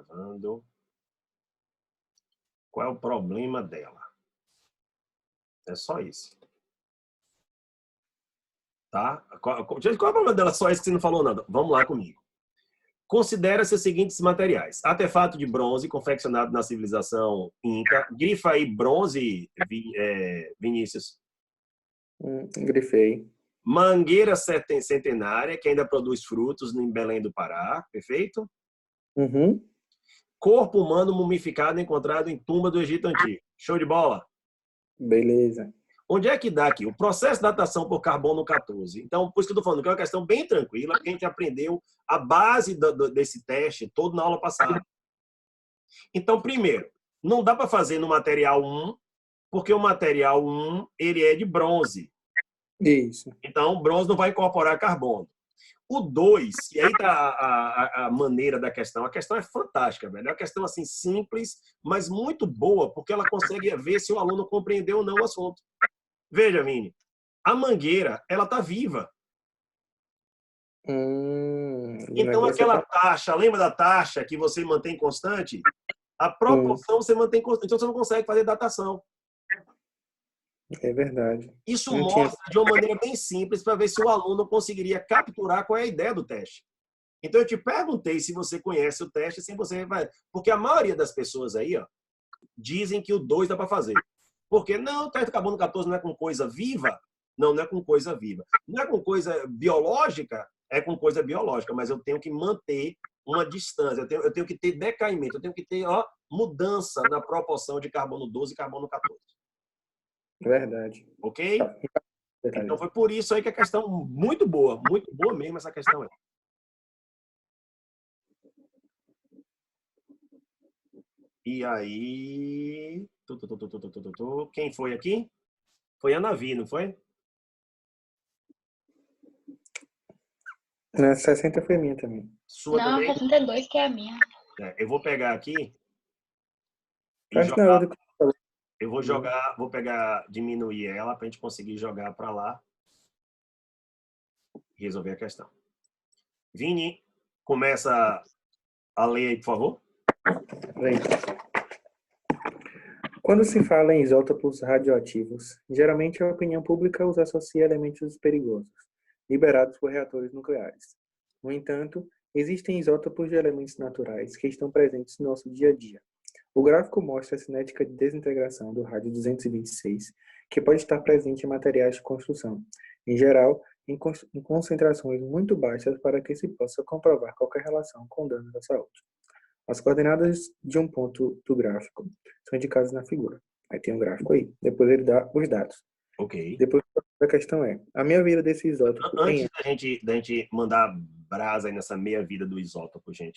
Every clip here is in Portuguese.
gravando. Qual é o problema dela? É só isso. Tá? Gente, qual é o problema dela? Só isso que você não falou nada. Vamos lá comigo. Considera-se os seguintes materiais. Artefato de bronze confeccionado na civilização Inca. Grifa aí bronze, Vinícius. Grifei. Mangueira centenária, que ainda produz frutos em Belém do Pará. Perfeito? Uhum. Corpo humano mumificado encontrado em tumba do Egito Antigo. Show de bola? Beleza. Onde é que dá aqui? O processo de datação por carbono 14. Então, por isso que eu estou falando que é uma questão bem tranquila, porque a gente aprendeu a base desse teste todo na aula passada. Então, primeiro, não dá para fazer no material 1, porque o material 1 ele é de bronze. Isso. Então, o bronze não vai incorporar carbono. O 2, e aí tá a maneira da questão. A questão é fantástica, velho. É uma questão assim simples, mas muito boa, porque ela consegue ver se o aluno compreendeu ou não o assunto. Veja, Vini, a mangueira, ela tá viva. Então, aquela taxa, lembra da taxa que você mantém constante? A proporção você mantém constante. Então, você não consegue fazer datação. É verdade. Isso mostra de uma maneira bem simples para ver se o aluno conseguiria capturar qual é a ideia do teste. Então, eu te perguntei se você conhece o teste, sem você vai. Porque a maioria das pessoas aí, ó, dizem que o 2 dá para fazer. Porque não, o teste de carbono 14 não é com coisa viva? Não, não é com coisa viva. Não é com coisa biológica? É com coisa biológica, mas eu tenho que manter uma distância, eu tenho que ter decaimento, eu tenho que ter mudança na proporção de carbono 12 e carbono 14. Verdade. Ok? Então foi por isso aí que a questão muito boa mesmo essa questão aí. E aí... Quem foi aqui? Foi a Navi, não foi? Na 60 foi minha também. Sua não, também? 62 que é a minha. Eu vou pegar aqui e acho jogar. Que eu vou jogar, vou pegar, diminuir ela para a gente conseguir jogar para lá e resolver a questão. Vini, começa a ler aí, por favor. Quando se fala em isótopos radioativos, geralmente a opinião pública os associa a elementos perigosos, liberados por reatores nucleares. No entanto, existem isótopos de elementos naturais que estão presentes no nosso dia a dia. O gráfico mostra a cinética de desintegração do rádio 226, que pode estar presente em materiais de construção, em geral, em concentrações muito baixas para que se possa comprovar qualquer relação com danos à saúde. As coordenadas de um ponto do gráfico são indicadas na figura. Aí tem um gráfico aí. Depois ele dá os dados. Ok. Depois a questão é, a meia-vida desse isótopo... Antes da gente mandar brasa aí nessa meia-vida do isótopo, gente,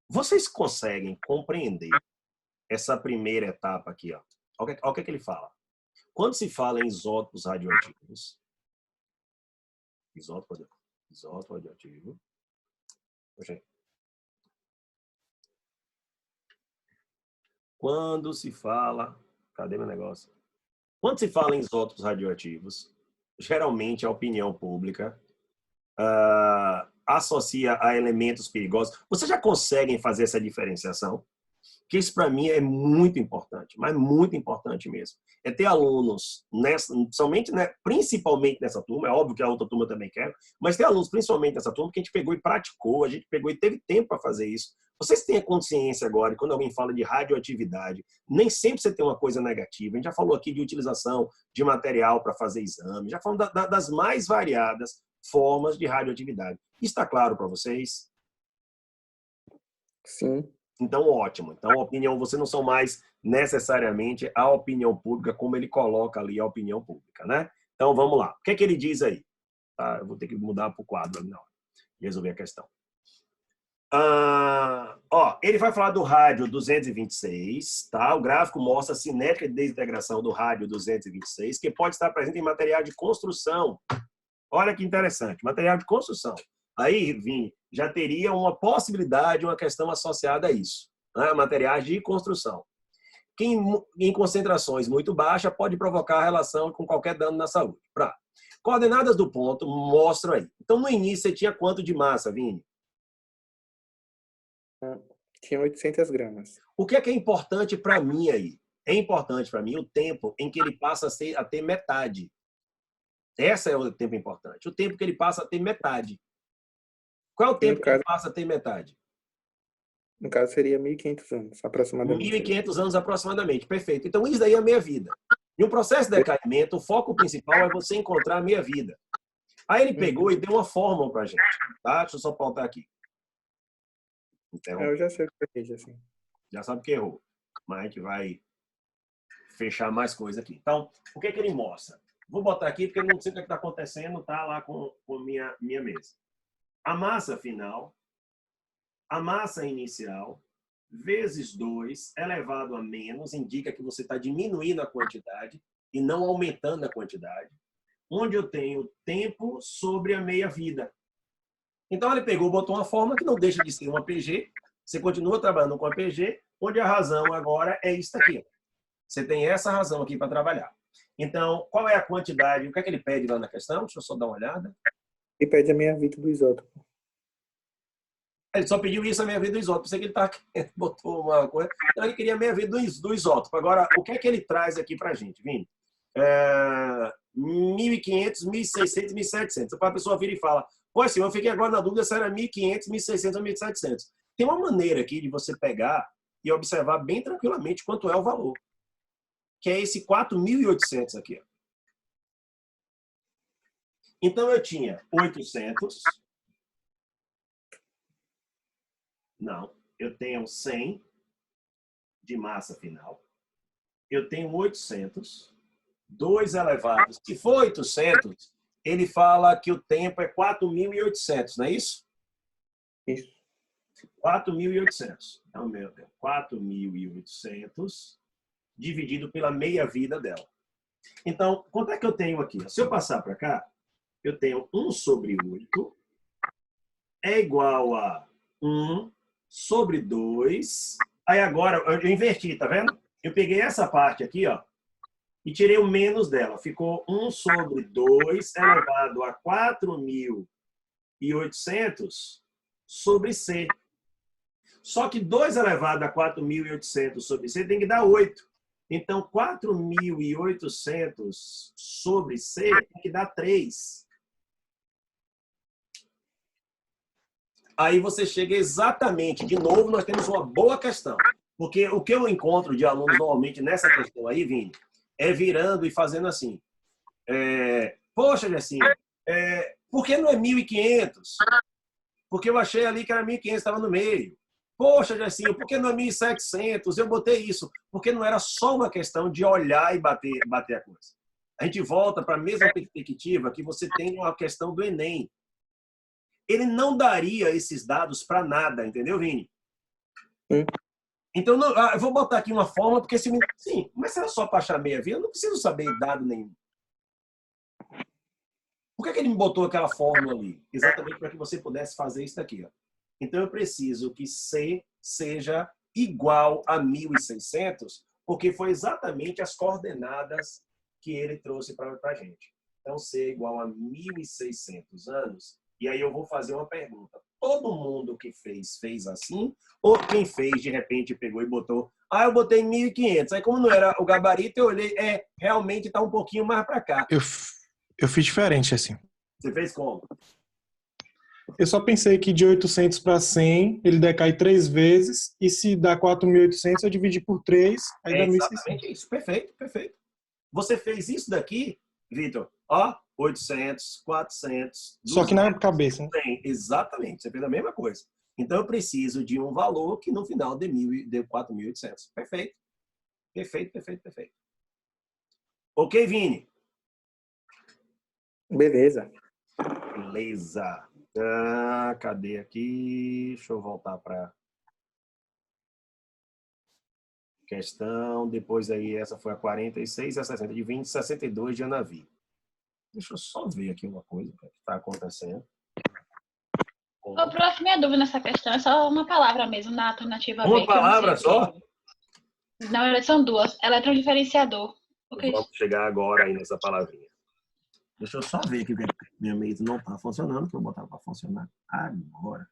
vocês conseguem compreender essa primeira etapa aqui, ó? Olha o que ele fala. Quando se fala em isótopos radioativos, isótopo radioativo, gente, quando se fala... Cadê meu negócio? Quando se fala em isótopos radioativos, geralmente a opinião pública associa a elementos perigosos. Vocês já conseguem fazer essa diferenciação? Que isso para mim é muito importante, mas muito importante mesmo. É ter alunos, principalmente nessa turma, é óbvio que a outra turma também quer, mas ter alunos principalmente nessa turma que a gente pegou e praticou, a gente pegou e teve tempo para fazer isso. Vocês têm a consciência agora, quando alguém fala de radioatividade, nem sempre você tem uma coisa negativa. A gente já falou aqui de utilização de material para fazer exame, já falamos das mais variadas formas de radioatividade. Está claro para vocês? Sim. Então, ótimo. Então, a opinião, vocês não são mais necessariamente a opinião pública, como ele coloca ali a opinião pública, né? Então, vamos lá. O que é que ele diz aí? Tá? Eu vou ter que mudar para o quadro ali na hora e resolver a questão. Ele vai falar do rádio 226, tá? O gráfico mostra a cinética de desintegração do rádio 226, que pode estar presente em material de construção. Olha que interessante, material de construção. Aí, Vini, já teria uma possibilidade, uma questão associada a isso, né? Materiais de construção. Que em concentrações muito baixas pode provocar relação com qualquer dano na saúde. Coordenadas do ponto mostram aí. Então, no início, você tinha quanto de massa, Vini? Tinha 800 gramas. O que é importante para mim aí? É importante para mim o tempo em que ele passa a ter metade. Esse é o tempo importante. O tempo que ele passa a ter metade. Qual é o tempo que ele passa a ter metade? No caso, seria 1.500 anos, aproximadamente. 1.500 anos aproximadamente. Perfeito. Então, isso daí é a meia-vida. E um processo de decaimento, o foco principal é você encontrar a meia-vida. Aí ele pegou e deu uma fórmula para a gente. Tá? Deixa eu só pautar aqui. Então, Eu já sei o que é assim. já sabe que errou. Mas a gente vai fechar mais coisa aqui. Então, o que é que ele mostra? Vou botar aqui porque eu não sei o que está acontecendo, tá lá com minha mesa. A massa final, a massa inicial, vezes 2 elevado a menos, indica que você está diminuindo a quantidade e não aumentando a quantidade, onde eu tenho tempo sobre a meia-vida. Então, ele pegou, botou uma fórmula que não deixa de ser uma PG, você continua trabalhando com a PG, onde a razão agora é isso aqui. Você tem essa razão aqui para trabalhar. Então, qual é a quantidade? O que é que ele pede lá na questão? Deixa eu só dar uma olhada. Ele pede a meia-vida do isótopo. Ele só pediu isso a meia-vida do isótopo. Pensei que ele botou uma coisa. Então, ele queria a meia-vida do isótopo. Agora, o que é que ele traz aqui para a gente, Vini? 1.500, 1.600, 1.700. A pessoa vira e fala, pô, assim, eu fiquei agora na dúvida se era 1.500, 1.600 ou 1.700. Tem uma maneira aqui de você pegar e observar bem tranquilamente quanto é o valor, que é esse 4.800 aqui. Ó. Então, eu tinha 800. Não, eu tenho 100 de massa final. Eu tenho 800. 2 elevados. Se for 800, ele fala que o tempo é 4.800, não é isso? Isso. 4.800. Então, meu Deus, 4.800 dividido pela meia-vida dela. Então, quanto é que eu tenho aqui? Se eu passar para cá, eu tenho 1 sobre 8 é igual a 1 sobre 2. Aí agora, eu inverti, tá vendo? Eu peguei essa parte aqui, ó, e tirei o menos dela. Ficou 1 sobre 2 elevado a 4.800 sobre C. Só que 2 elevado a 4.800 sobre C tem que dar 8. Então, 4.800 sobre C tem que dar 3. Aí você chega exatamente, de novo, nós temos uma boa questão. Porque o que eu encontro de alunos normalmente nessa questão aí, Vini, é virando e fazendo assim. Poxa, Gessinho, por que não é 1.500? Porque eu achei ali que era 1.500, estava no meio. Poxa, Gessinho, por que não é 1.700? Eu botei isso. Porque não era só uma questão de olhar e bater a coisa. A gente volta para a mesma perspectiva que você tem uma questão do Enem. Ele não daria esses dados para nada, entendeu, Vini? Então, não, eu vou botar aqui uma forma, porque sim, mas se era só para achar meia-vida, eu não preciso saber dado nenhum. Por que ele me botou aquela fórmula ali? Exatamente para que você pudesse fazer isso daqui. Ó. Então, eu preciso que C seja igual a 1.600, porque foi exatamente as coordenadas que ele trouxe para a gente. Então, C é igual a 1.600 anos. E aí eu vou fazer uma pergunta. Todo mundo que fez assim? Ou quem fez, de repente, pegou e botou... eu botei 1.500. Aí, como não era o gabarito, eu olhei... realmente está um pouquinho mais para cá. Eu fiz diferente, assim. Você fez como? Eu só pensei que de 800 para 100, ele decai 3 vezes. E se dá 4.800, eu dividi por 3, aí dá 1.600. Exatamente isso. Perfeito, perfeito. Você fez isso daqui, Vitor, 800, 400... 200, só que na cabeça, né? Exatamente, você fez a mesma coisa. Então, eu preciso de um valor que no final dê 4.800. Perfeito. Perfeito, perfeito, perfeito. Ok, Vini? Beleza. Beleza. Cadê aqui? Deixa eu voltar para questão. Depois aí, essa foi a 46, a 60 de 20, 62 de Anavi. Deixa eu só ver aqui uma coisa que está acontecendo. O próximo minha dúvida nessa questão é só uma palavra mesmo, na alternativa B. Uma palavra só? Na verdade, são 2. Eletrodiferenciador. Vamos chegar agora aí nessa palavrinha. Deixa eu só ver aqui, minha mesa não está funcionando, que eu vou botar para funcionar agora.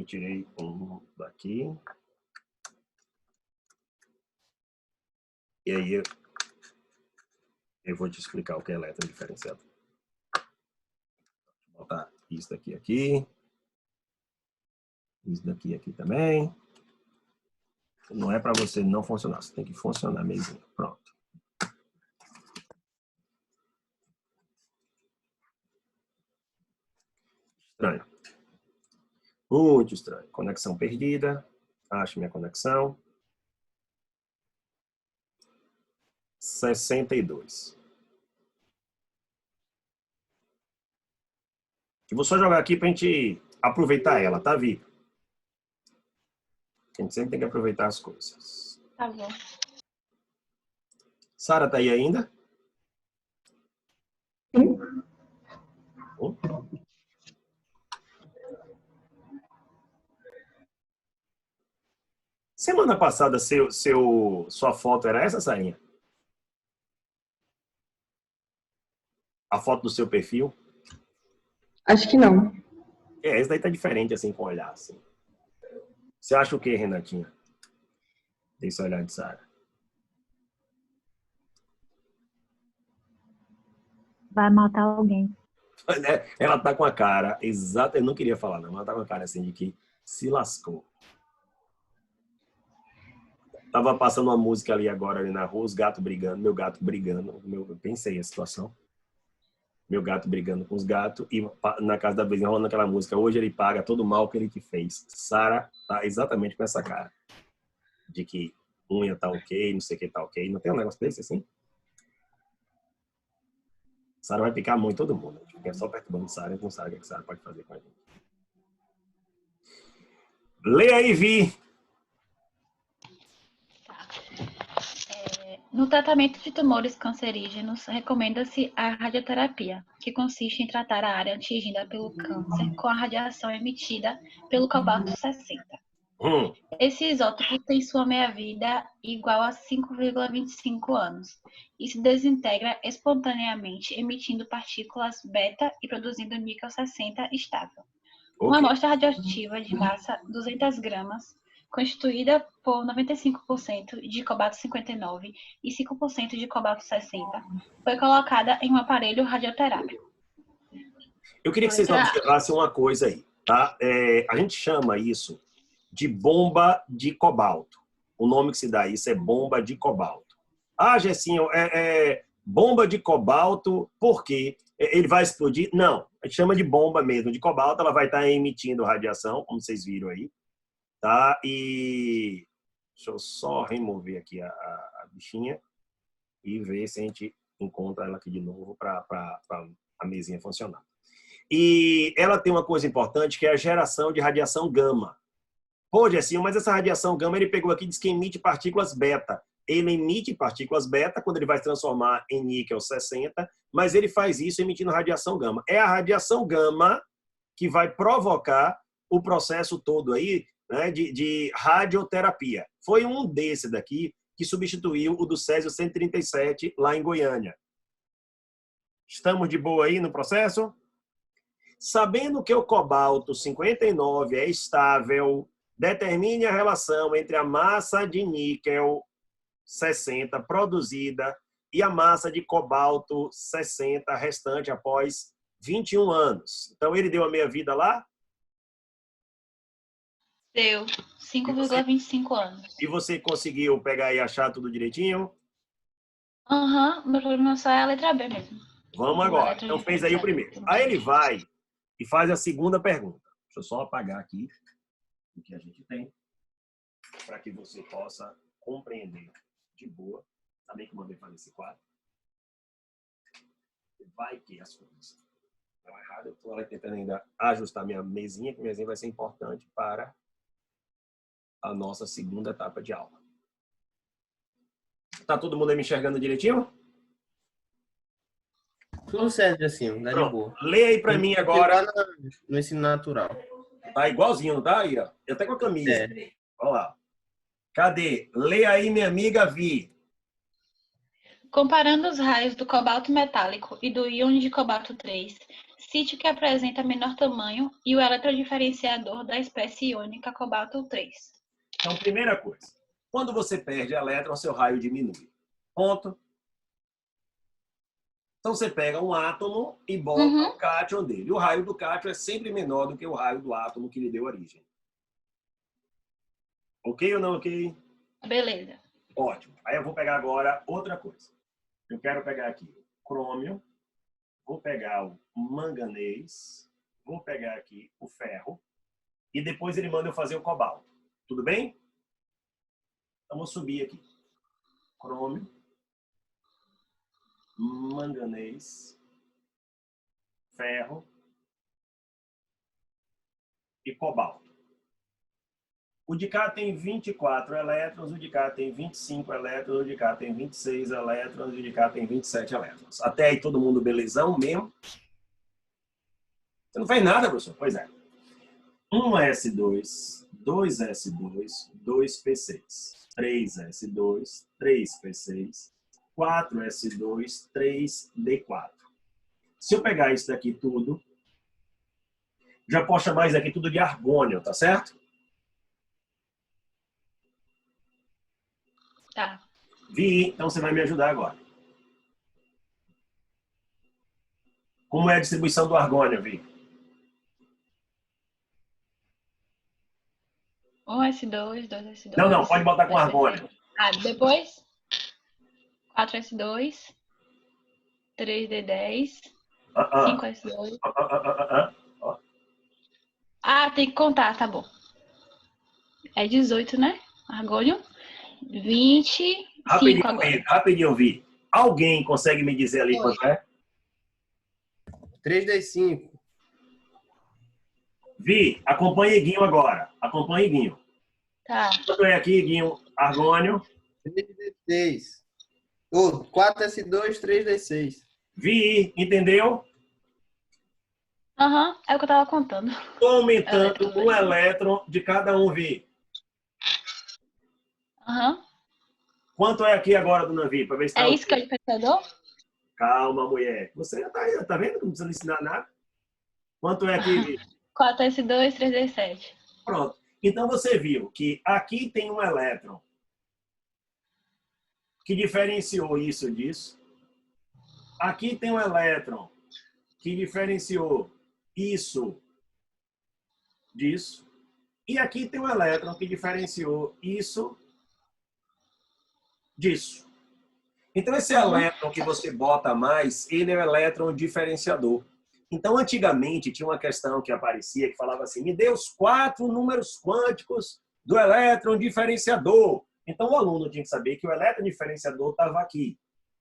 Eu tirei um daqui. E aí eu vou te explicar o que é elétron diferenciado. Vou botar isso daqui aqui. Isso daqui aqui também. Não é para você não funcionar, você tem que funcionar mesmo. Pronto. Estranho. Muito estranho. Conexão perdida. Acho minha conexão. 62. Eu vou só jogar aqui para a gente aproveitar ela, tá, Vitor? A gente sempre tem que aproveitar as coisas. Tá bom. Sara, tá aí ainda? Sim. Semana passada, sua foto era essa, Sarinha? A foto do seu perfil? Acho que não. Essa daí tá diferente, assim, com olhar, assim. Você acha o quê, Renatinha? Desse olhar de Sara. Vai matar alguém. Ela tá com a cara exata, eu não queria falar, não. Ela tá com a cara assim de que se lascou. Tava passando uma música ali agora, ali na rua, os gatos brigando, meu gato brigando. Eu pensei a situação. Meu gato brigando com os gatos e na casa da vizinha rolando aquela música. Hoje ele paga todo o mal que ele te fez. Sara tá exatamente com essa cara. De que unha tá ok, não sei o que tá ok. Não tem um negócio desse assim? Sara vai picar muito todo mundo. A gente fica só perturbando Sara, a gente não sabe o que Sara pode fazer com a gente. Lê aí, Vi. No tratamento de tumores cancerígenos, recomenda-se a radioterapia, que consiste em tratar a área atingida pelo câncer com a radiação emitida pelo cobalto-60. Esse isótopo tem sua meia-vida igual a 5,25 anos e se desintegra espontaneamente, emitindo partículas beta e produzindo níquel-60 estável. Uma amostra radioativa de massa 200 gramas, constituída por 95% de cobalto-59 e 5% de cobalto-60, foi colocada em um aparelho radioterápico. Eu queria que vocês observassem uma coisa aí, tá? A gente chama isso de bomba de cobalto. O nome que se dá a isso é bomba de cobalto. Ah, Gessinho, bomba de cobalto, por quê? Ele vai explodir? Não, a gente chama de bomba mesmo de cobalto, ela vai estar emitindo radiação, como vocês viram aí, tá? E deixa eu só remover aqui a bichinha e ver se a gente encontra ela aqui de novo para a mesinha funcionar. E ela tem uma coisa importante que é a geração de radiação gama. Pô, Gessinho, mas essa radiação gama ele pegou aqui e diz que emite partículas beta. Ele emite partículas beta quando ele vai se transformar em níquel 60, mas ele faz isso emitindo radiação gama. É a radiação gama que vai provocar o processo todo aí, né, de radioterapia. Foi um desse daqui que substituiu o do Césio 137 lá em Goiânia. Estamos de boa aí no processo? Sabendo que o cobalto 59 é estável, determine a relação entre a massa de níquel 60 produzida e a massa de cobalto 60 restante após 21 anos. Então, ele deu a meia-vida lá? Deu 5,25 anos. E você conseguiu pegar e achar tudo direitinho? Aham, meu problema só é a letra B mesmo. Vamos agora. Então, fez aí o primeiro. Aí ele vai e faz a segunda pergunta. Deixa eu só apagar aqui o que a gente tem para que você possa compreender de boa. Também que eu mandei fazer esse quadro. Vai que as coisas estão erradas. Eu estou tentando ainda ajustar minha mesinha, que minha mesinha vai ser importante para a nossa segunda etapa de aula. Tá todo mundo aí me enxergando direitinho? Tudo certo, assim, dá de boa. Lê aí para mim agora. No ensino natural. Tá igualzinho, não tá? Aí, ó. Eu até com a camisa. É. Olha lá. Cadê? Lê aí, minha amiga Vi. Comparando os raios do cobalto metálico e do íon de cobalto 3, sítio que apresenta menor tamanho e o eletrodiferenciador da espécie iônica cobalto 3. Então, primeira coisa, quando você perde elétron, seu raio diminui. Ponto. Então, você pega um átomo e bota o cátion dele. O raio do cátion é sempre menor do que o raio do átomo que lhe deu origem. Ok ou não ok? Beleza. Ótimo. Aí eu vou pegar agora outra coisa. Eu quero pegar aqui o crômio, vou pegar o manganês, vou pegar aqui o ferro e depois ele manda eu fazer o cobalto. Tudo bem? Então, vou subir aqui. Crômio, manganês, ferro e cobalto. O de cá tem 24 elétrons, o de cá tem 25 elétrons, o de cá tem 26 elétrons, o de cá tem 27 elétrons. Até aí todo mundo belezão mesmo? Você não fez nada, professor? Pois é. 1s2, 2s2, 2p6, 3s2, 3p6, 4s2, 3d4. Se eu pegar isso daqui tudo, já posso chamar isso daqui tudo de argônio, tá certo? Tá. Vi, então você vai me ajudar agora. Como é a distribuição do argônio, Vi? 1s2, 2s2. Não, pode botar com argônio. Ah, depois 4s2, 3d10, 5s2. Ah, tem que contar, tá bom. É 18, né? Argônio. 25 agora. Rapidinho, Vi. Alguém consegue me dizer ali quanto é? 3d5. Vi, acompanhe Guinho agora. Acompanhe Guinho. Tá. Quanto é aqui, Guinho? Argônio. 3d6. 4s2, 3d6. Vi, entendeu? Aham, é o que eu tava contando. Estou aumentando um elétron de cada um, Vi. Aham. Quanto é aqui agora, dona Vi? Para ver se tá É isso que é o diferenciador? Calma, mulher. Você já tá vendo que não precisa ensinar nada? Quanto é aqui, Vi? 4s2, 3d7. Pronto. Então você viu que aqui tem um elétron que diferenciou isso disso. Aqui tem um elétron que diferenciou isso disso. E aqui tem um elétron que diferenciou isso disso. Então, esse elétron que você bota mais, ele é o elétron diferenciador. Então, antigamente, tinha uma questão que aparecia que falava assim, me dê os 4 números quânticos do elétron diferenciador. Então, o aluno tinha que saber que o elétron diferenciador estava aqui,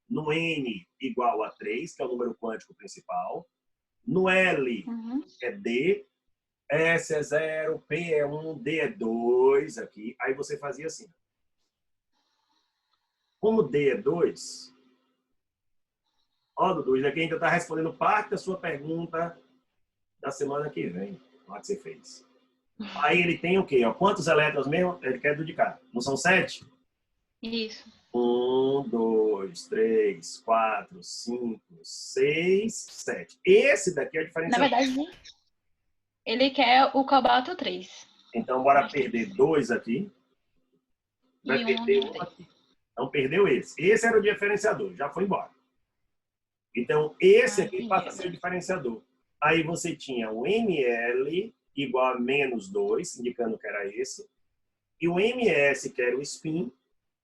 no N igual a 3, que é o número quântico principal, no L é D, S é 0, P é 1, D é 2, aqui. Aí você fazia assim. Como D é 2, ó, Dudu, isso aqui ainda está respondendo parte da sua pergunta da semana que vem, lá que você fez. Aí ele tem o quê? Ó, quantos elétrons mesmo? Ele quer do de cá. Não são 7? Isso. 1, 2, 3, 4, 5, 6, 7. Esse daqui é o Na diferencial. verdade, ele quer o cobalto 3. Então, bora perder 2 aqui. Vai perder 1 aqui. Então, perdeu esse. Esse era o diferenciador, já foi embora. Então, esse aqui passa a ser o diferenciador. Aí você tinha o ML igual a menos 2, indicando que era esse. E o MS, que era o spin,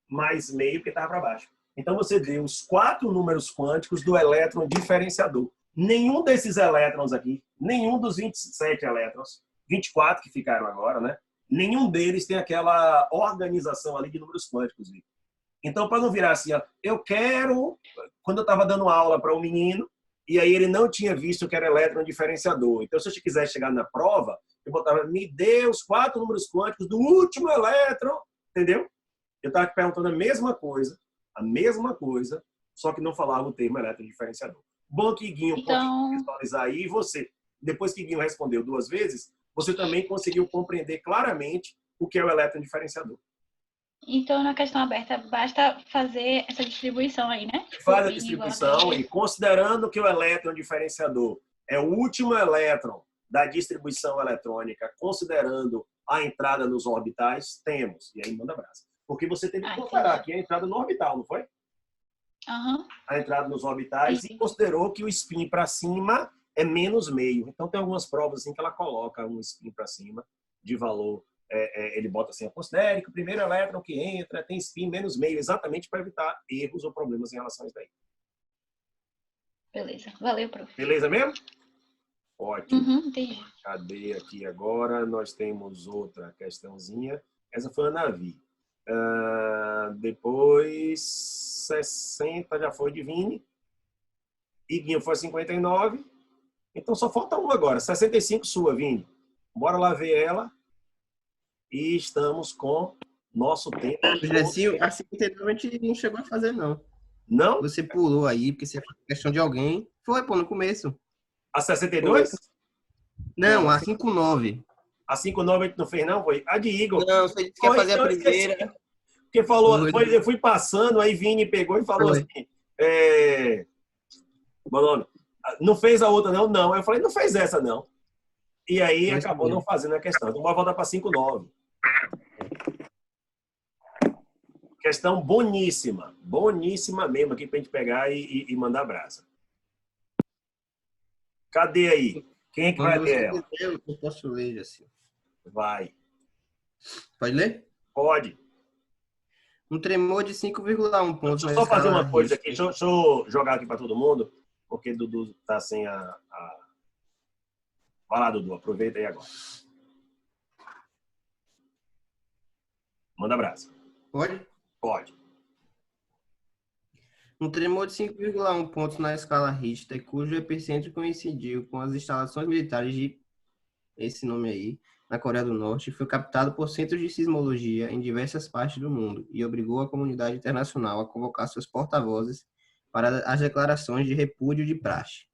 mais meio, que estava para baixo. Então, você deu os 4 números quânticos do elétron diferenciador. Nenhum desses elétrons aqui, nenhum dos 27 elétrons, 24 que ficaram agora, né? Nenhum deles tem aquela organização ali de números quânticos, Vitor. Então, para não virar assim, ó, eu quero... Quando eu estava dando aula para um menino, e aí ele não tinha visto que era elétron diferenciador. Então, se eu quiser chegar na prova, eu botava, me dê os 4 números quânticos do último elétron, entendeu? Eu estava perguntando a mesma coisa, só que não falava o termo elétron diferenciador. Bom que Guinho pode visualizar aí, e você, depois que Guinho respondeu 2 vezes, você também conseguiu compreender claramente o que é o elétron diferenciador. Então, na questão aberta, basta fazer essa distribuição aí, né? Faz a distribuição e considerando que o elétron diferenciador É o último elétron da distribuição eletrônica, considerando a entrada nos orbitais, temos. E aí manda brasa. Porque você teve que comparar aqui a entrada no orbital, não foi? Aham. A entrada nos orbitais e considerou que o spin para cima é menos meio. Então tem algumas provas assim que ela coloca um spin para cima de valor. Ele bota assim, considere que o primeiro elétron que entra tem spin menos meio, exatamente para evitar erros ou problemas em relação a isso daí. Beleza. Valeu, prof. Beleza mesmo? Ótimo. Entendi. Cadê aqui agora? Nós temos outra questãozinha. Essa foi a Navi. Depois, 60 já foi de Vini. Iguinho foi 59. Então só falta uma agora. 65 sua, Vini. Bora lá ver ela. E estamos com nosso tempo. A 59 a gente não chegou a fazer, não. Não? Você pulou aí, porque você fez questão de alguém. Foi, pô, no começo. A 62? Não, a 59. A 59 a gente não fez, não? Foi a de Igor. Não, você disse que ia fazer a primeira. Porque falou, eu fui passando, aí Vini pegou e falou assim, meu nome, não fez a outra não? Não. Eu falei, não fez essa não. E aí acabou não fazendo a questão. Então, bora voltar para 59. Questão boníssima. Boníssima mesmo aqui para a gente pegar e mandar brasa. Cadê aí? Quem é que vai ler ela? Eu posso ler, assim. Vai. Pode ler? Pode. Um tremor de 5,1 pontos. Deixa eu só fazer uma coisa aqui. Deixa eu jogar aqui para todo mundo, porque Dudu tá sem a... Vai lá, Dudu. Aproveita aí agora. Manda brasa. Pode? Pode. Um tremor de 5,1 pontos na escala Richter, cujo epicentro coincidiu com as instalações militares de esse nome aí, na Coreia do Norte, foi captado por centros de sismologia em diversas partes do mundo e obrigou a comunidade internacional a convocar seus porta-vozes para as declarações de repúdio de praxe.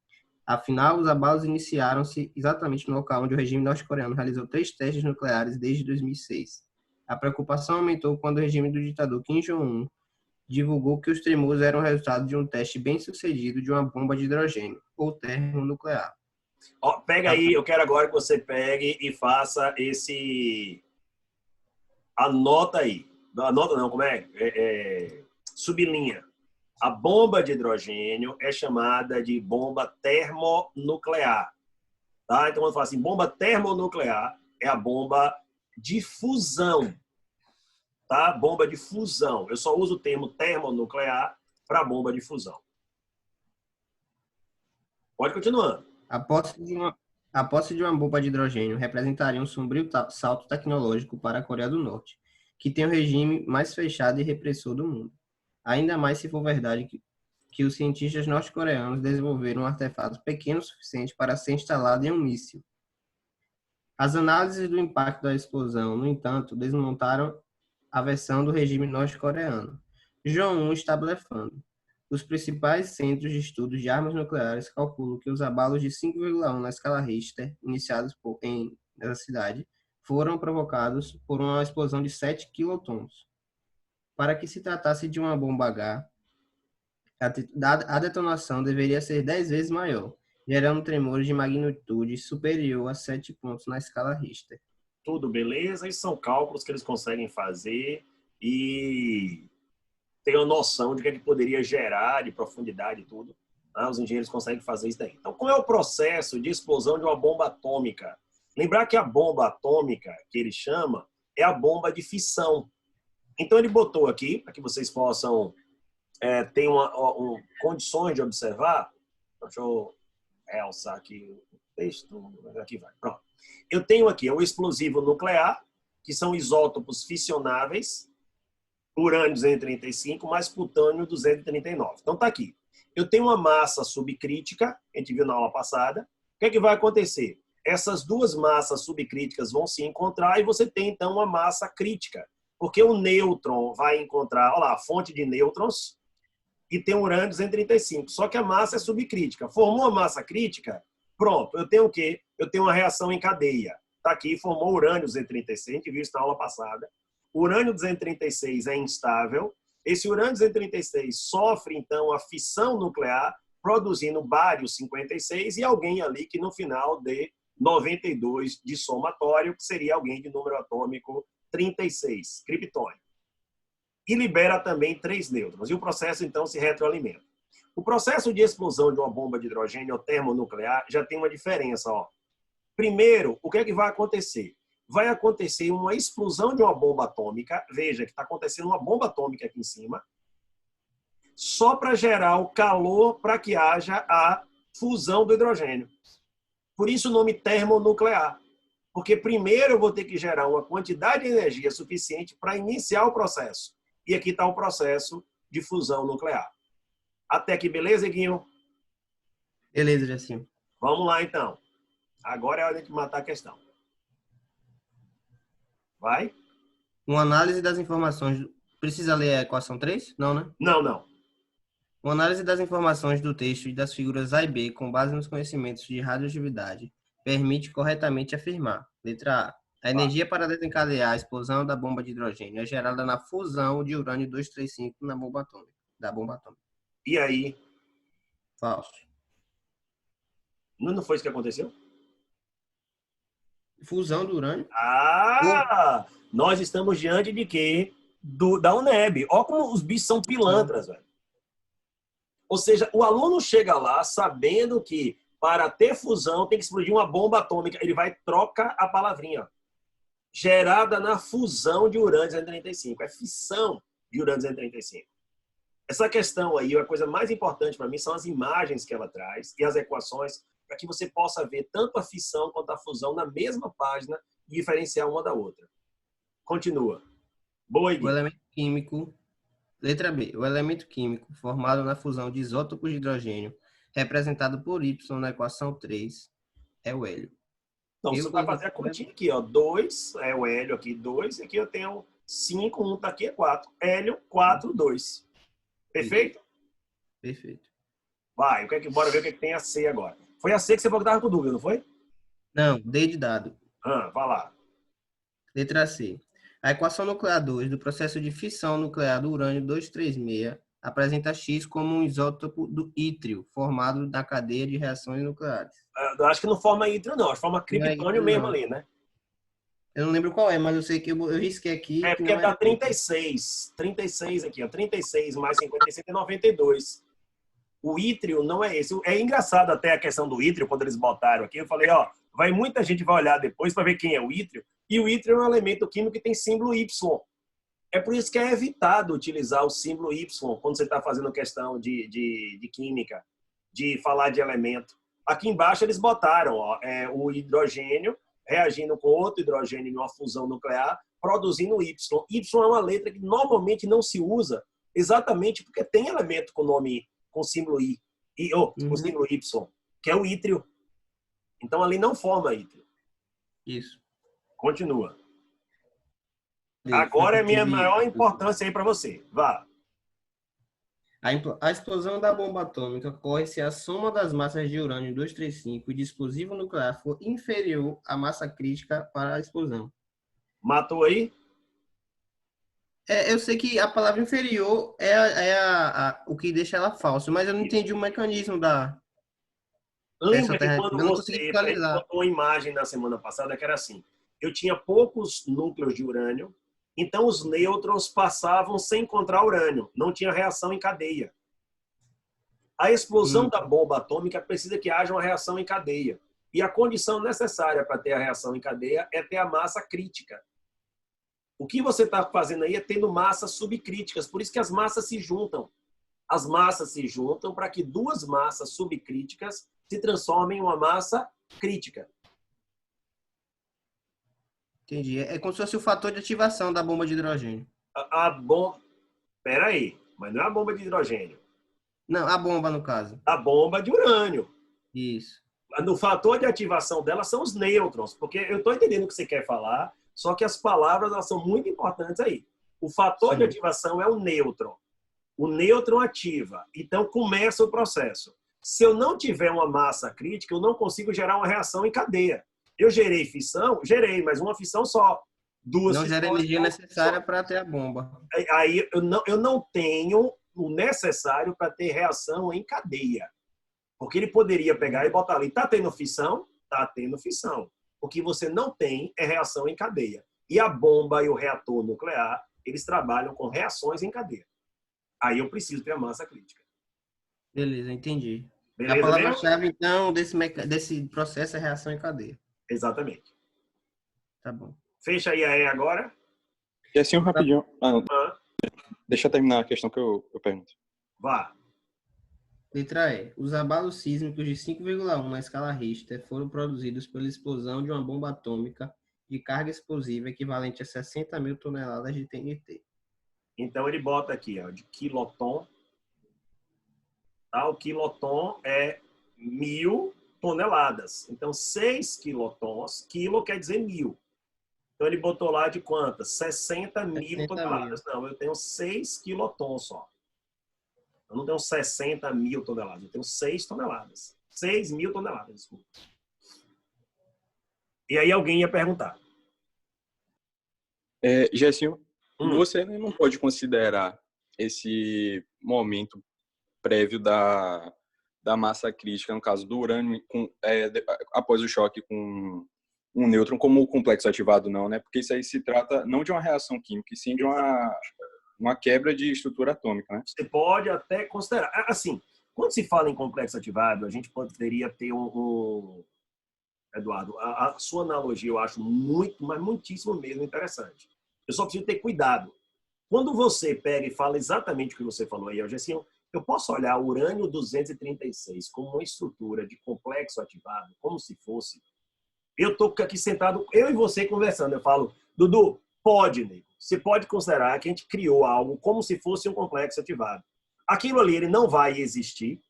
Afinal, os abalos iniciaram-se exatamente no local onde o regime norte-coreano realizou 3 testes nucleares desde 2006. A preocupação aumentou quando o regime do ditador Kim Jong-un divulgou que os tremores eram resultado de um teste bem-sucedido de uma bomba de hidrogênio, ou termonuclear. Ó, pega aí, eu quero agora que você pegue e faça esse... Anota aí. Anota não, como é? Sublinha. A bomba de hidrogênio é chamada de bomba termonuclear. Tá? Então, quando fala assim, bomba termonuclear é a bomba de fusão. Tá? Bomba de fusão. Eu só uso o termo termonuclear para bomba de fusão. Pode continuar. A posse de uma bomba de hidrogênio representaria um sombrio salto tecnológico para a Coreia do Norte, que tem o regime mais fechado e repressor do mundo. Ainda mais se for verdade que os cientistas norte-coreanos desenvolveram um artefato pequeno o suficiente para ser instalado em um míssil. As análises do impacto da explosão, no entanto, desmontaram a versão do regime norte-coreano. Jong-un está blefando. Os principais centros de estudos de armas nucleares calculam que os abalos de 5,1 na escala Richter, iniciados nessa cidade, foram provocados por uma explosão de 7 quilotons. Para que se tratasse de uma bomba H, a detonação deveria ser 10 vezes maior, gerando tremores de magnitude superior a 7 pontos na escala Richter. Tudo beleza, e são cálculos que eles conseguem fazer e tem uma noção de que poderia gerar de profundidade e tudo. Né? Os engenheiros conseguem fazer isso daí. Então, qual é o processo de explosão de uma bomba atômica? Lembrar que a bomba atômica, que ele chama, é a bomba de fissão. Então, ele botou aqui, para que vocês possam ter condições de observar. Deixa eu realçar aqui o texto. Aqui vai. Pronto. Eu tenho aqui o explosivo nuclear, que são isótopos fissionáveis, urânio 235 mais plutônio 239. Então, tá aqui. Eu tenho uma massa subcrítica, a gente viu na aula passada. O que é que vai acontecer? Essas duas massas subcríticas vão se encontrar e você tem, então, uma massa crítica. Porque o nêutron vai encontrar, olha lá, a fonte de nêutrons e tem urânio 235. Só que a massa é subcrítica. Formou a massa crítica, pronto. Eu tenho o quê? Eu tenho uma reação em cadeia. Tá aqui, formou urânio 236, a gente viu isso na aula passada. O urânio 236 é instável. Esse urânio 236 sofre, então, a fissão nuclear produzindo bário 56 e alguém ali que no final dê 92 de somatório, que seria alguém de número atômico 36, criptônio. E libera também 3 nêutrons. E o processo, então, se retroalimenta. O processo de explosão de uma bomba de hidrogênio ou termonuclear já tem uma diferença. Ó. Primeiro, o que é que vai acontecer? Vai acontecer uma explosão de uma bomba atômica. Veja que está acontecendo uma bomba atômica aqui em cima, só para gerar o calor para que haja a fusão do hidrogênio. Por isso o nome termonuclear. Porque primeiro eu vou ter que gerar uma quantidade de energia suficiente para iniciar o processo. E aqui está o processo de fusão nuclear. Até aqui, beleza, Guinho? Beleza, Jacinho. Vamos lá, então. Agora é a hora de matar a questão. Vai? Uma análise das informações... Precisa ler a equação 3? Não, né? Não. Uma análise das informações do texto e das figuras A e B com base nos conhecimentos de radioatividade permite corretamente afirmar. Letra A. A energia para desencadear a explosão da bomba de hidrogênio é gerada na fusão de urânio 235 na bomba atômica, da bomba atômica. E aí? Falso. Não foi isso que aconteceu? Fusão do urânio? Nós estamos diante de quê? Da UNEB. Olha como os bichos são pilantras, velho. Ou seja, o aluno chega lá sabendo que para ter fusão tem que explodir uma bomba atômica. Ele vai troca a palavrinha. Gerada na fusão de urânio-235. É fissão de urânio-235. Essa questão aí, a coisa mais importante para mim são as imagens que ela traz e as equações para que você possa ver tanto a fissão quanto a fusão na mesma página e diferenciar uma da outra. Continua. Boa ideia. O elemento químico... Letra B. O elemento químico formado na fusão de isótopos de hidrogênio, representado por Y na equação 3, é o hélio. Então, você vai fazer a continha aqui, ó. 2 é o hélio aqui, 2. Aqui eu tenho 5, 1 tá aqui, é 4. Hélio, 4, 2. Perfeito? Perfeito. Vai, bora ver o que tem a C agora. Foi a C que você falou que estava com dúvida, não foi? Não, D de dado. Vai lá. Letra C. A equação nuclear 2 do processo de fissão nuclear do urânio 236 apresenta X como um isótopo do ítrio, formado na cadeia de reações nucleares. Eu acho que não forma ítrio, não. Acho que forma criptônio mesmo ali, né? Eu não lembro qual é, mas eu sei que eu risquei aqui. É porque dá 36. 36 aqui, ó. 36 mais 56 é 92. O ítrio não é esse. É engraçado até a questão do ítrio, quando eles botaram aqui. Eu falei, ó, muita gente vai olhar depois para ver quem é o ítrio. E o ítrio é um elemento químico que tem símbolo Y. É por isso que é evitado utilizar o símbolo Y quando você está fazendo questão de química, de falar de elemento. Aqui embaixo eles botaram ó, o hidrogênio reagindo com outro hidrogênio em uma fusão nuclear, produzindo Y. Y é uma letra que normalmente não se usa exatamente porque tem elemento com nome com símbolo I, com símbolo Y, que é o ítrio. Então ali não forma ítrio. Isso. Continua. Agora é a minha maior importância aí para você. Vá. A explosão da bomba atômica ocorre se a soma das massas de urânio 235 e de explosivo nuclear for inferior à massa crítica para a explosão. Matou aí? Eu sei que a palavra inferior é o que deixa ela falsa, mas eu não entendi o mecanismo da... Lembra que quando você botou uma imagem na semana passada que era assim, eu tinha poucos núcleos de urânio, então os nêutrons passavam sem encontrar urânio, não tinha reação em cadeia. A explosão da bomba atômica precisa que haja uma reação em cadeia. E a condição necessária para ter a reação em cadeia é ter a massa crítica. O que você está fazendo aí é tendo massas subcríticas, por isso que as massas se juntam. As massas se juntam para que duas massas subcríticas se transformem em uma massa crítica. Entendi. É como se fosse o fator de ativação da bomba de hidrogênio. Espera aí, mas não é a bomba de hidrogênio. Não, a bomba, no caso. A bomba de urânio. Isso. No fator de ativação dela são os nêutrons, porque eu estou entendendo o que você quer falar, só que as palavras elas são muito importantes aí. O fator de ativação é o nêutron. O nêutron ativa, então começa o processo. Se eu não tiver uma massa crítica, eu não consigo gerar uma reação em cadeia. Eu gerei fissão? Gerei, mas uma fissão só. Duas não gera energia necessária para ter a bomba. Aí eu não tenho o necessário para ter reação em cadeia. Porque ele poderia pegar e botar ali, está tendo fissão? Está tendo fissão. O que você não tem é reação em cadeia. E a bomba e o reator nuclear, eles trabalham com reações em cadeia. Aí eu preciso ter a massa crítica. Beleza, entendi. Beleza, A palavra-chave, então, desse processo é reação em cadeia. Exatamente. Tá bom. Fecha aí a E agora. E assim, rapidinho. Ah, Deixa eu terminar a questão que eu pergunto. vá. Letra E. Os abalos sísmicos de 5,1 na escala Richter foram produzidos pela explosão de uma bomba atômica de carga explosiva equivalente a 60 mil toneladas de TNT. Então ele bota aqui, ó, de quiloton. Tá? O quiloton é 1.000 toneladas. Então 6 quilotons, quilo quer dizer 1.000. Então ele botou lá de quantas? 60 mil toneladas. Não, eu tenho 6 quilotons só. Eu não tenho 60 mil toneladas, eu tenho 6 toneladas. 6.000 toneladas, desculpa. E aí alguém ia perguntar. Gessinho, você não pode considerar esse momento prévio da massa crítica, no caso do urânio, após o choque com um nêutron, como o complexo ativado, não, né? Porque isso aí se trata não de uma reação química, e sim de uma quebra de estrutura atômica, né? Você pode até considerar. Assim, quando se fala em complexo ativado, a gente poderia ter Eduardo, a sua analogia eu acho muito, mas muitíssimo mesmo interessante. Eu só preciso ter cuidado. Quando você pega e fala exatamente o que você falou aí, assim, eu posso olhar o urânio-236 como uma estrutura de complexo ativado, como se fosse. Eu estou aqui sentado, eu e você conversando. Eu falo, Dudu, pode, nego. Você pode considerar que a gente criou algo como se fosse um complexo ativado. Aquilo ali ele não vai existir,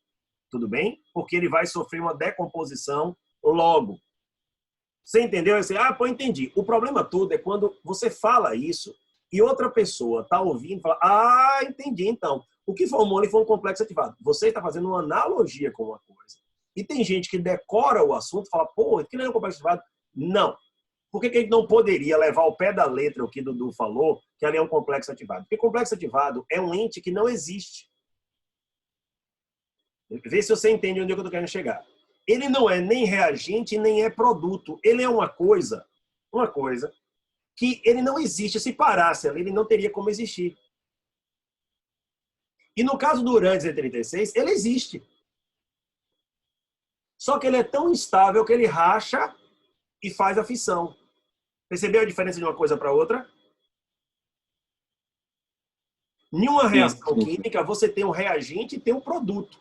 tudo bem? Porque ele vai sofrer uma decomposição logo. Você entendeu? Você, pô, entendi. O problema todo é quando você fala isso e outra pessoa está ouvindo e fala, entendi, então. O que formou ali foi um complexo ativado. Você está fazendo uma analogia com uma coisa. E tem gente que decora o assunto e fala, pô, aquilo é um complexo ativado. Não. Por que a gente não poderia levar ao pé da letra o que o Dudu falou, que ali é um complexo ativado? Porque complexo ativado é um ente que não existe. Vê se você entende onde eu estou querendo chegar. Ele não é nem reagente, nem é produto. Ele é uma coisa que ele não existe. Se parasse ali, ele não teria como existir. E no caso do urânio-236, ele existe. Só que ele é tão instável que ele racha e faz a fissão. Percebeu a diferença de uma coisa para outra? Em uma reação química, você tem um reagente e tem um produto.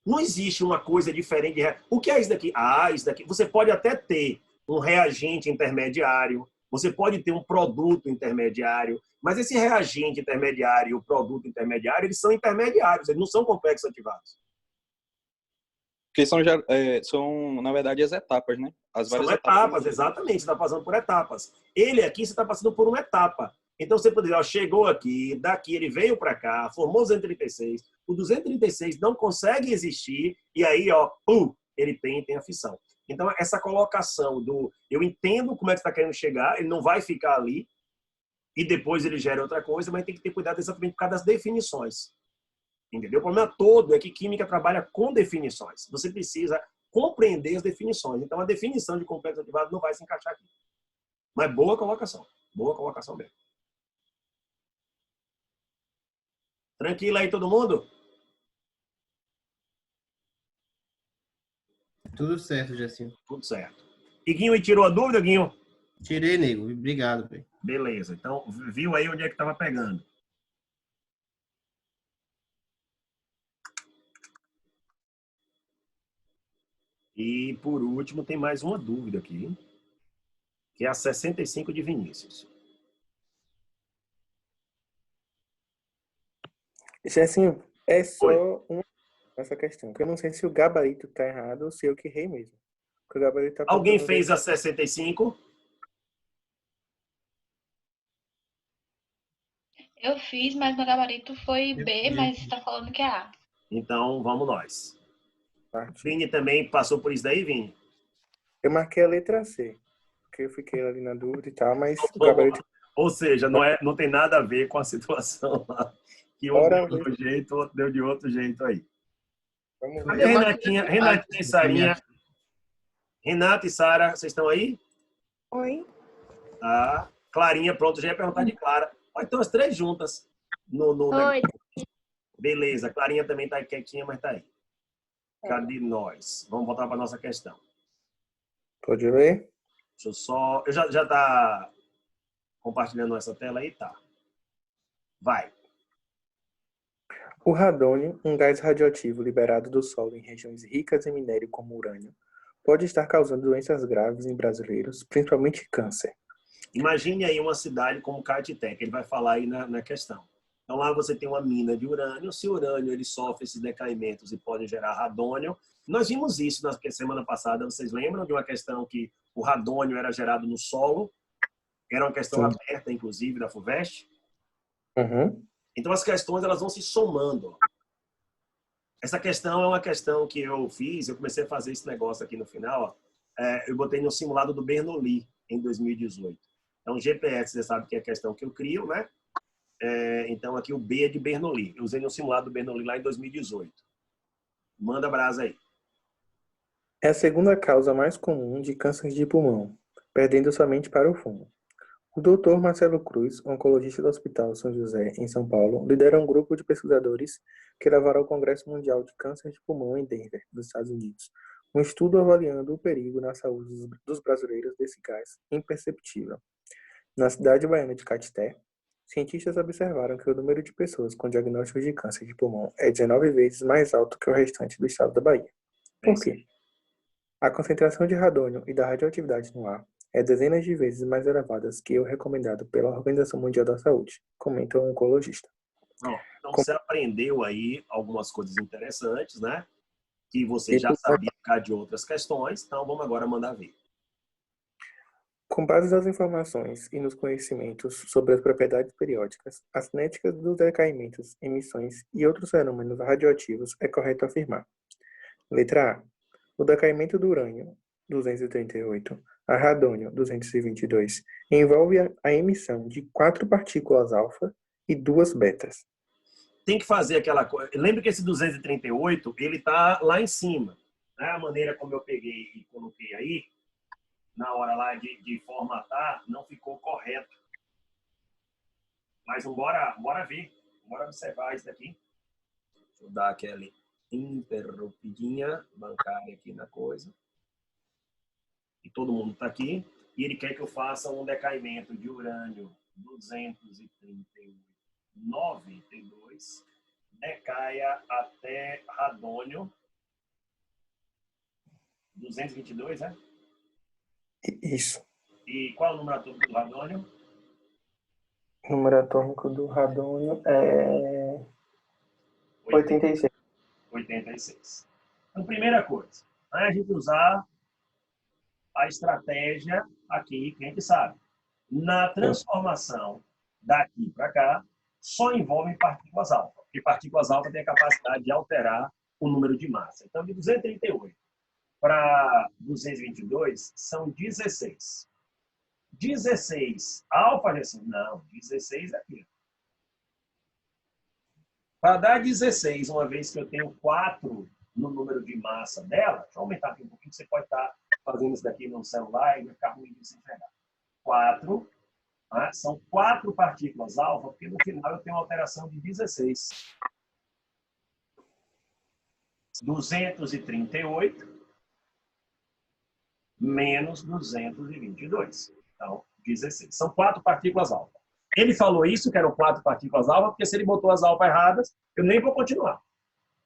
Não existe uma coisa diferente de reagente. O que é isso daqui? Isso daqui. Você pode até ter um reagente intermediário, você pode ter um produto intermediário, mas esse reagente intermediário e o produto intermediário, eles são intermediários, eles não são complexos ativados. Porque são, na verdade, as etapas, né? As várias são etapas, exatamente. Você está passando por etapas. Ele aqui, você está passando por uma etapa. Então, você poderia, chegou aqui, daqui ele veio para cá, formou o 236. O 236 não consegue existir e aí, ele tem a fissão. Então, essa colocação eu entendo como é que você está querendo chegar, ele não vai ficar ali e depois ele gera outra coisa, mas tem que ter cuidado exatamente por causa das definições. Entendeu? O problema todo é que química trabalha com definições. Você precisa compreender as definições. Então, a definição de complexo ativado não vai se encaixar aqui. Mas boa colocação. Boa colocação mesmo. Tranquilo aí, todo mundo? Tudo certo, Gessinho. Tudo certo. E Guinho, tirou a dúvida, Guinho? Tirei, nego. Obrigado, velho. Beleza. Então, viu aí onde é que estava pegando. E, por último, tem mais uma dúvida aqui, que é a 65 de Vinícius. Assim, é só essa questão, porque eu não sei se o gabarito está errado ou se eu que errei mesmo. O gabarito tá Alguém fez a 65? Eu fiz, mas meu gabarito foi B, mas está falando que é A. Então, vamos nós. Vini também passou por isso daí, Vini? Eu marquei a letra C, porque eu fiquei ali na dúvida e tal, mas o gabarito... Ou seja, não tem nada a ver com a situação lá. Que um deu de um jeito, o outro deu de outro jeito aí. Vamos Cadê ver. Renatinha e Sarinha? Renata e Sara, vocês estão aí? Oi. Ah, Clarinha, pronto, já ia perguntar de Clara. Olha, então as três juntas. Oi. Beleza, Clarinha também tá quietinha, mas tá aí. Cadê nós? Vamos voltar para nossa questão. Pode ver? Deixa eu só... Já tá compartilhando essa tela aí? Tá. Vai. O radônio, um gás radioativo liberado do solo em regiões ricas em minério como urânio, pode estar causando doenças graves em brasileiros, principalmente câncer. Imagine aí uma cidade como Caetité, que ele vai falar aí na questão. Então lá você tem uma mina de urânio. Se o urânio ele sofre esses decaimentos e pode gerar radônio. Nós vimos isso na semana passada. Vocês lembram de uma questão que o radônio era gerado no solo? Era uma questão aberta, inclusive, da FUVEST. Uhum. Então as questões elas vão se somando. Essa questão é uma questão que eu fiz. Eu comecei a fazer esse negócio aqui no final. Eu botei no simulado do Bernoulli em 2018. Então GPS, você sabe que é a questão que eu crio, né? Então aqui o B é de Bernoulli. Eu usei no simulado do Bernoulli lá em 2018. Manda brasa aí. É a segunda causa mais comum de câncer de pulmão, perdendo somente para o fumo. O Dr. Marcelo Cruz, oncologista do Hospital São José, em São Paulo, lidera um grupo de pesquisadores que levará ao Congresso Mundial de Câncer de Pulmão em Denver, nos Estados Unidos, um estudo avaliando o perigo na saúde dos brasileiros desse gás imperceptível. Na cidade baiana de Caetité, cientistas observaram que o número de pessoas com diagnóstico de câncer de pulmão é 19 vezes mais alto que o restante do estado da Bahia. Por quê? A concentração de radônio e da radioatividade no ar é dezenas de vezes mais elevada que o recomendado pela Organização Mundial da Saúde, comenta o oncologista. Então você aprendeu aí algumas coisas interessantes, né? Que você já sabia de outras questões, então vamos agora mandar ver. Com base nas informações e nos conhecimentos sobre as propriedades periódicas, as cinéticas dos decaimentos, emissões e outros fenômenos radioativos, é correto afirmar. Letra A. O decaimento do urânio, 238, a radônio, 222, envolve a emissão de 4 partículas alfa e 2 betas. Tem que fazer aquela coisa. Lembra que esse 238, ele está lá em cima. Né? A maneira como eu peguei e coloquei aí, na hora lá de formatar, não ficou correto. Mas bora ver. Bora observar isso daqui. Deixa eu dar aquela interrompidinha bancária aqui na coisa. E todo mundo está aqui. E ele quer que eu faça um decaimento de urânio 238,92, decaia até radônio 222, né? Isso. E qual é o número atômico do radônio? O número atômico do radônio é 86. 86. Então, primeira coisa, né, a gente usar a estratégia aqui, que a gente sabe. Na transformação daqui para cá, só envolve partículas alfa. Porque partículas alfa têm a capacidade de alterar o número de massa. Então, de 238 para 222 são 16. 16 alfa, não, 16 é aqui. Para dar 16, uma vez que eu tenho 4 no número de massa dela, deixa eu aumentar aqui um pouquinho, você pode estar fazendo isso daqui no celular e vai ficar ruim de se entregar. 4, né? São 4 partículas alfa, porque no final eu tenho uma alteração de 16. 238 menos 222. Então, 16. São 4 partículas alfa. Ele falou isso, que eram 4 partículas alfa, porque se ele botou as alfa erradas, eu nem vou continuar.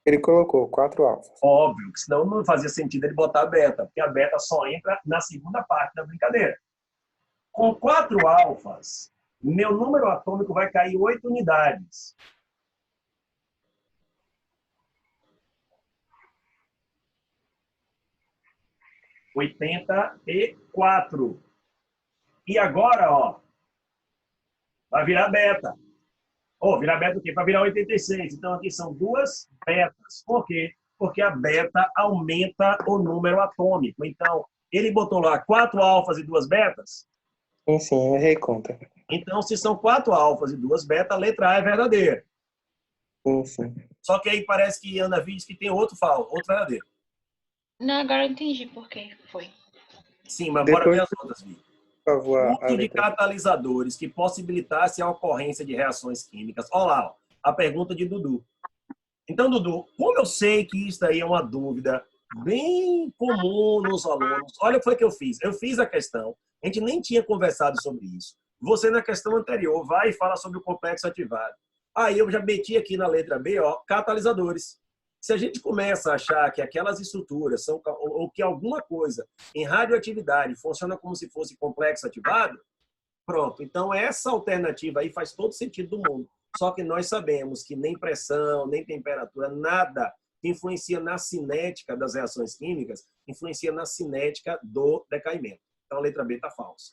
Ele colocou 4 alfas. Óbvio, que senão não fazia sentido ele botar a beta, porque a beta só entra na segunda parte da brincadeira. Com 4 alfas, meu número atômico vai cair 8 unidades. (84). E agora, ó, vai virar beta. Virar beta o quê? Vai virar 86. Então, aqui são 2 betas. Por quê? Porque a beta aumenta o número atômico. Então, ele botou lá 4 alfas e 2 betas? Sim, errei conta. Então, se são 4 alfas e 2 betas, a letra A é verdadeira. Sim. Só que aí parece que Ana Vi diz que tem outro verdadeiro. Não, agora eu entendi por que foi. Sim, mas bora ver as outras, Vi. Por favor, Uso de catalisadores que possibilitasse a ocorrência de reações químicas. Olha lá, ó, a pergunta de Dudu. Então, Dudu, como eu sei que isso aí é uma dúvida bem comum nos alunos, olha o que foi que eu fiz. Eu fiz a questão, a gente nem tinha conversado sobre isso. Você, na questão anterior, vai e fala sobre o complexo ativado. Aí eu já meti aqui na letra B, ó, catalisadores. Se a gente começa a achar que aquelas estruturas são, ou que alguma coisa em radioatividade funciona como se fosse complexo ativado, pronto. Então, essa alternativa aí faz todo sentido do mundo. Só que nós sabemos que nem pressão, nem temperatura, nada que influencia na cinética das reações químicas, influencia na cinética do decaimento. Então, a letra B está falsa.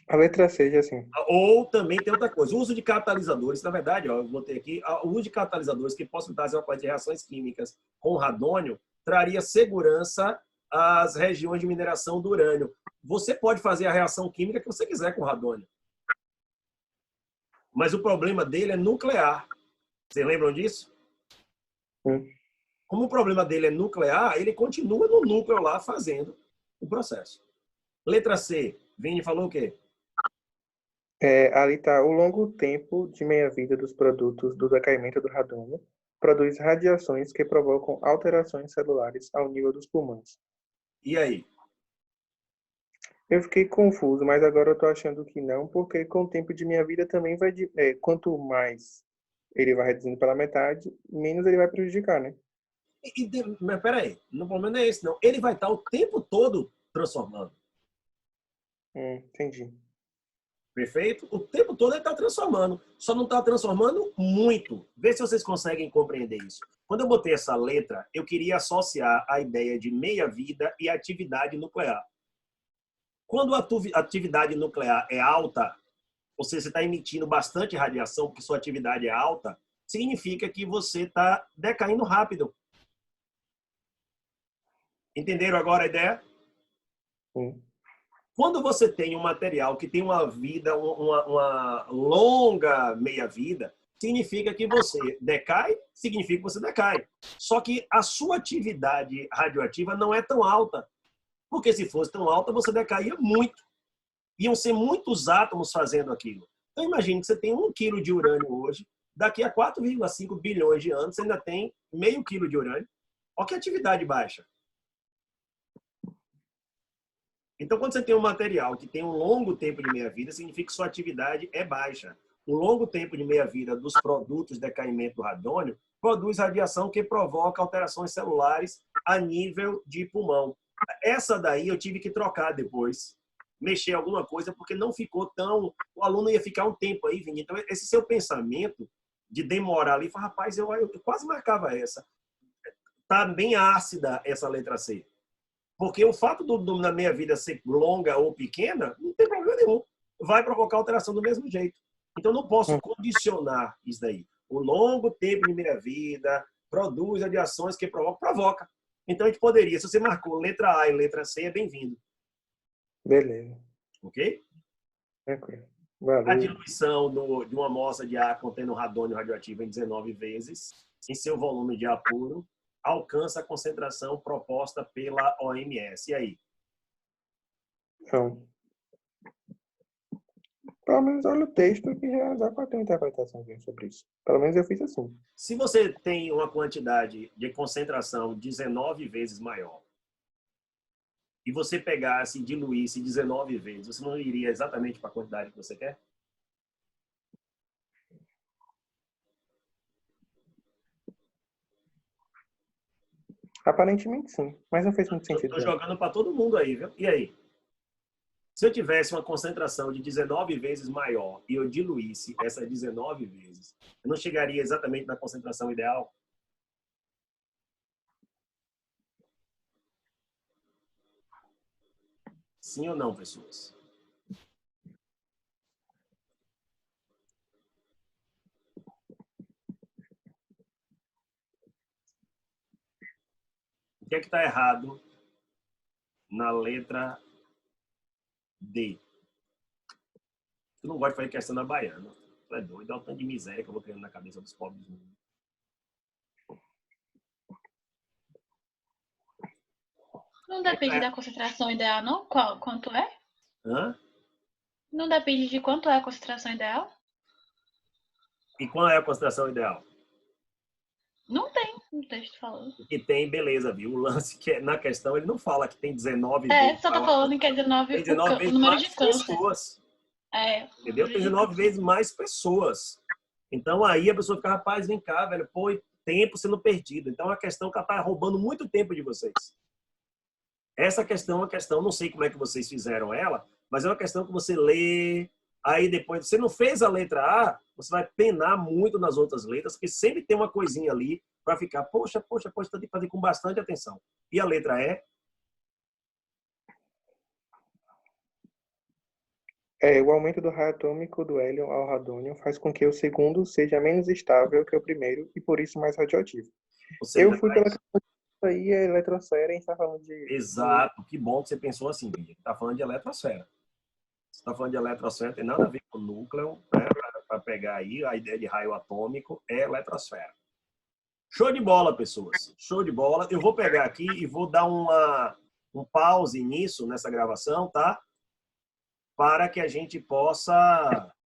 A letra C já assim. Ou também tem outra coisa, o uso de catalisadores, na verdade, ó, eu botei aqui, o uso de catalisadores que possibilitassem a de reações químicas com radônio traria segurança às regiões de mineração do urânio. Você pode fazer a reação química que você quiser com radônio. Mas o problema dele é nuclear. Vocês lembram disso? Como o problema dele é nuclear, ele continua no núcleo lá fazendo o processo. Letra C, Vini falou o quê? Ali está o longo tempo de meia-vida dos produtos do decaimento do radônio produz radiações que provocam alterações celulares ao nível dos pulmões. E aí? Eu fiquei confuso, mas agora eu estou achando que não, porque com o tempo de minha vida também vai... quanto mais ele vai reduzindo pela metade, menos ele vai prejudicar, né? Mas peraí, o problema não é esse, não. Ele vai estar o tempo todo transformando. Entendi. Perfeito? O tempo todo ele está transformando. Só não está transformando muito. Vê se vocês conseguem compreender isso. Quando eu botei essa letra, eu queria associar a ideia de meia-vida e atividade nuclear. Quando a atividade nuclear é alta, ou seja, você está emitindo bastante radiação porque sua atividade é alta, significa que você está decaindo rápido. Entenderam agora a ideia? Sim. Quando você tem um material que tem uma vida, uma longa meia-vida, significa que você decai, significa que você decai. Só que a sua atividade radioativa não é tão alta. Porque se fosse tão alta, você decaía muito. Iam ser muitos átomos fazendo aquilo. Então imagine que você tem 1 quilo de urânio hoje, daqui a 4,5 bilhões de anos, você ainda tem meio quilo de urânio. Olha que atividade baixa. Então, quando você tem um material que tem um longo tempo de meia-vida, significa que sua atividade é baixa. O longo tempo de meia-vida dos produtos de decaimento do radônio produz radiação que provoca alterações celulares a nível de pulmão. Essa daí eu tive que trocar depois, mexer alguma coisa, porque não ficou tão... O aluno ia ficar um tempo aí, Vini. Então, esse seu pensamento de demorar ali, fala, rapaz, eu quase marcava essa. Tá bem ácida essa letra C. Porque o fato da minha vida ser longa ou pequena, não tem problema nenhum. Vai provocar alteração do mesmo jeito. Então, não posso condicionar isso daí. O longo tempo de minha vida produz radiações que provoca. Então, a gente poderia, se você marcou letra A e letra C, é bem-vindo. Beleza. Ok? Tranquilo. A Valeu. diluição de uma amostra de ar contendo radônio radioativo em 19 vezes, em seu volume de ar puro, alcança a concentração proposta pela OMS. E aí? Então, pelo menos olha o texto que já dá para ter uma interpretação sobre isso. Pelo menos eu fiz assim. Se você tem uma quantidade de concentração 19 vezes maior, e você pegasse e diluísse 19 vezes, você não iria exatamente para a quantidade que você quer? Aparentemente sim, mas não fez muito sentido. Estou jogando para todo mundo aí, viu? E aí? Se eu tivesse uma concentração de 19 vezes maior e eu diluísse essas 19 vezes, eu não chegaria exatamente na concentração ideal? Sim ou não, pessoas? O que é que está errado na letra D? Tu não gosta de fazer questão da baiana. Tu é doido, é o tanto de miséria que eu vou criando na cabeça dos pobres do mundo. Não depende da concentração ideal, não? Quanto é? Hã? Não depende de quanto é a concentração ideal? E qual é a concentração ideal? Não tem um texto falando. Que tem, beleza, viu? O lance que é, na questão, ele não fala que tem 19 É, vezes. só tá falando que é 19, Tem 19 vezes o número mais de câncer. pessoas. É, Entendeu? Tem 19 vezes mais pessoas. Então aí a pessoa fica, rapaz, vem cá, velho, pô, tempo sendo perdido. Então é uma questão que ela tá roubando muito tempo de vocês. Essa questão é uma questão, não sei como é que vocês fizeram ela, mas é uma questão que você lê, aí depois, você não fez a letra A, você vai penar muito nas outras letras, porque sempre tem uma coisinha ali para ficar, poxa, tem que fazer com bastante atenção. E a letra E? O aumento do raio atômico do hélio ao radônio faz com que o segundo seja menos estável que o primeiro e por isso mais radioativo. Eu fui pela questão aí, a eletrosfera, a gente está falando de... Exato, que bom que você pensou assim, Guilherme. Está falando de eletrosfera. Você está falando de eletrosfera, tem nada a ver com núcleo, né? Para pegar aí a ideia de raio atômico, é eletrosfera. Show de bola, pessoas. Show de bola. Eu vou pegar aqui e vou dar um pause nisso, nessa gravação, tá? Para que a gente possa